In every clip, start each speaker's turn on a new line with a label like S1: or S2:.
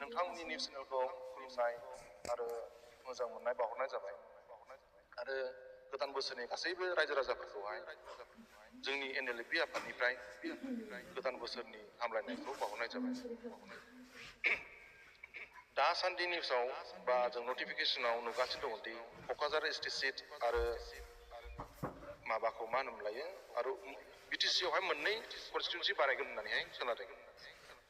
S1: नोंथांनि निउस चेनेलखौ खुलुमनाय आरो मोजां मोननाय बावहरनाय जाबाय आरो गोदान बोसोरनि गासैबो रायजो राजाफोरखौहाय जोंनि NLP आफादनिफ्राय गोदान बोसोरनि हामलायनायखौ बावहरनाय जाबाय। दासान्दि निउसाव बा जों नटिफिकेशनाव नुगासिनो दङ दि क'क्राझार ST सिट आरो माबाखौ मा होनोमोनलायो आरो BTC आवहाय मोननै कनस्टिटिउन्सि बानायगोन होननानैहाय खोनादों।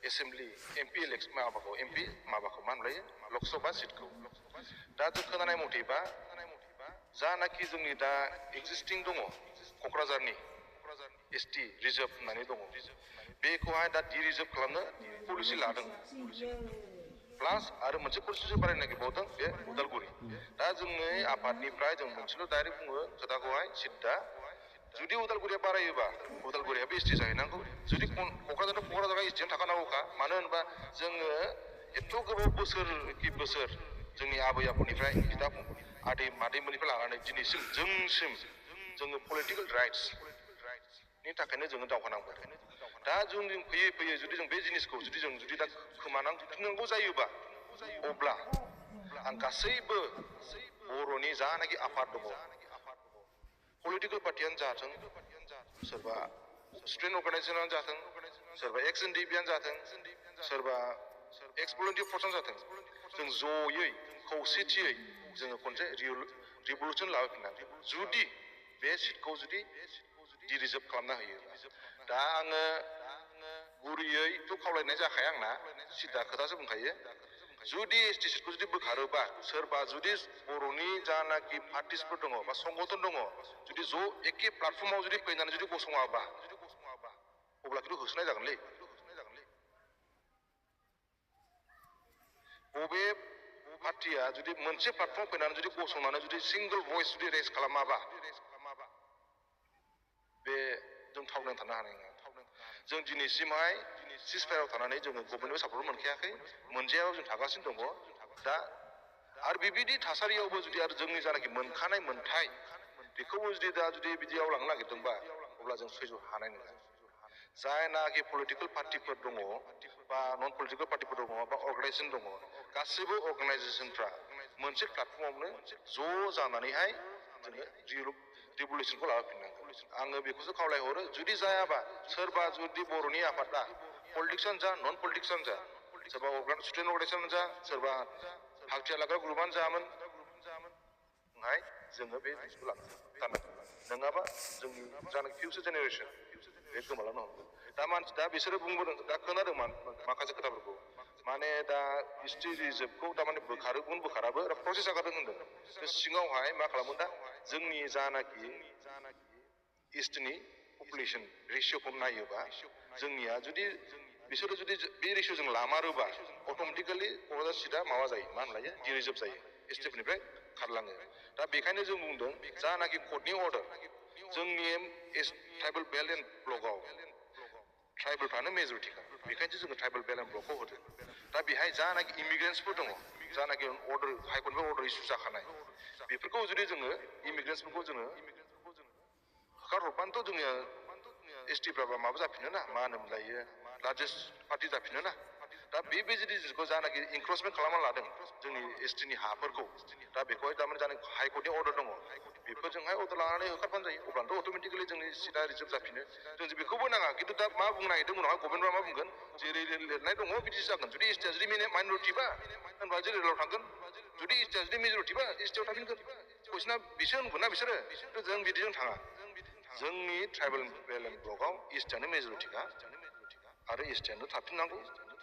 S1: एसेम्बलि MP इलेक्सन माबाखौ MP माबाखौ मा होनलायो लकसभा सिटखौ। दा जों खोनानाय मथेबा जानाखि जोंनि दा एक्जिस्टिं दङ क'क्राझारनि ST रिजार्भ होननानै दङ बेखौहाय दा डिरिजार्भ खालामनो पलिसि लादों। प्लास आरो मोनसे पलिसि बानायनो नागिरबावदों बे उदालगुरि। दा जोंनि आफादनिफ्राय जों मोनसेल' डाइरेक्ट बुङो खोथाखौहाय सिद्दा जुदि उदालगुरिया बारायोबा उदालगुरियाबो ST जाहैनांगौ। जुदि क'क्राझारा ST थाखानांगौखा। मानो होनबा जोङो एथ' गोबाव बोसोर जोंनि आबै आबौनिफ्राय बिदा आदै मादैमोननिफ्राय लानानै दिनैसिम जोंसिम जोङो पलिटिकेल राइट्सनि थाखायनो जोङो दावगानांबाय। दा जों फैयै जुदि जों बे जिनिसखौ जुदि दा खोमानांफिननांगौ जायोबा अब्ला आं गासैबो बर'नि जानाखि आफाद दङ पलिटिकेल पार्टियानो जाथों सोरबा स्टुडेन्ट अर्गानाइजेसनानो जाथों सोरबा XNDPयानो जाथों सोरबा एक्स भलुन्टियार फर्सआनो जाथों जों जयै खौसेथियै जोङो खनसे रिभलुसन लाबोफिननांगोन जुदि बे सिटखौ जुदि डिरिजार्भ खालामना होयो। दा आङो गुरैयैथ' खावलायनाय जाखाया आंना सिदा खोथासो बुंखायो। जुदि ST सिटखौ जुदि बोखारोबा सोरबा जुदि बर'नि जानाखि पार्टिसफोर दङ बा संगठन दङ जुदि ज' एखे प्लाटफर्माव जुदि फैनानै जुदि गसङाबा अब्ला खिन्थु होसोनाय जागोनलै। बबे पार्टिया जुदि मोनसे प्लाटफर्म फैनानै जुदि गसंनानै जुदि सिंगल भइस जुदि रेज खालामाबा बे जों थावनानै थानो हानाय नङा। जों दिनैसिमहाय सिजफायाराव थानानै जोङो गभर्नमेन्टनिफ्राय सापर्ट मोनखायाखै मोनजायाव जों थागासिनो दङ। दा आरो बेबायदि थासारियावबो जुदि आरो जोंनि जानाखि मोनखानाय मोनथाय बेखौबो जुदि बिदियाव लांनो नागिरदोंबा अब्ला जों सैज' हानाय नङा। जायनाखि पलिटिकेल पार्टिफोर दङ बा नन पलिटिकेल पार्टिफोर दङ बा अर्गानाइजेसन दङ गासैबो अर्गानाइजेसनफ्रा मोनसे प्लाटफर्मावनो ज' जानानैहाय जोङो रिभलुसनखौ लाबोफिननांगौ। आङो बेखौसो खावलायहरो जुदि जायाबा सोरबा जुदि बर'नि आफादा पलिटिक्सआनो जा नन पलिटिक्सआनो जा सोरबा स्टुडेन्ट अर्गानाइजेसनानो जा सोरबा हालथिया लाग्रा ग्रुपआनो जामोन जोङो बे जिनिसखौ लांथारनांगोन नङाबा जोंनि जानाखि फिउचार जेनेरेसन बे गोमालांनो हमगोन। दा बिसोरो बुंबोदों दा खोनादों माखासे खोथाफोरखौ माने दा ST रिजार्भखौ थारमाने बोखाराबो प्रसेस जागारदों होनदों। बे सिङावहाय मा खालामोन दा जोंनि जानाखि STनि पपुलेसन रेसिय'खौ नायोबा जोंनिया जुदि बिसोरो जुदि बे रेसिय'जों लामारोबा अट'मेटिकेलि क'क्राझार सिटआ माबा जायो मा होनलायो डिरिजार्भ जायो STफोरनिफ्राय खारलाङो। दा बेखायनो जों बुंदों जानाखि कर्टनि अर्डार जोंनि ट्राइबेल बेल्ट एन्ड ब्लकआव ट्राइबेलफ्रानो मेजरिटिखा बेखायनोसो जोङो ट्राइबेल बेल्ट एन्ड ब्लकखौ होदों। दा बेहाय जानाखि इमिग्रेन्ट्सफोर दङ जानाखि हाइकर्टनिफ्राय अर्डार इस्यु जाखानाय बेफोरखौ जुदि जोङो इमिग्रेन्ट्सफोरखौ जोङो होखारहरबानोथ' जोंनिया STफ्रा माबा जाफिनो ना मा होनोमोनलायो लार्जेस्ट पार्टि जाफिनो ना। दा बे जिनिसखौ जानाखि इनक्रचमेन्ट खालामना लादों जोंनि STनि हाफोरखौ दा बेखौहाय थारमाने जानाय हाइकर्टनि अर्डार दङ बेफोरजोंहाय अर्डार लानानै होखारबानो जायो अब्लानोथ' अट'मेटिकेलि जोंनि सिटआ रिजार्भ जाफिनो। जों बेखौबो नाङा खिन्थु दा मा बुंनो नागिरदों उनावहाय गभर्नमेन्टआ मा बुंगोन जेरै लिरनाय दङ बिदिसो जागोन। जुदि STआ जुदि माइन'रिटिबा होनबा जेनेरेलाव थांगोन जुदि STआ जुदि मेजरिटिबा STआव थाफिनगोन। कुइसना बिसो होनगोन ना बिसोरो जों बिदिजों थाङा। जोंनि ट्राइबेल बेल्ट एन्ड ब्लकआव STआनो मेजरिटिखा आरो STआनो थाफिननांगौ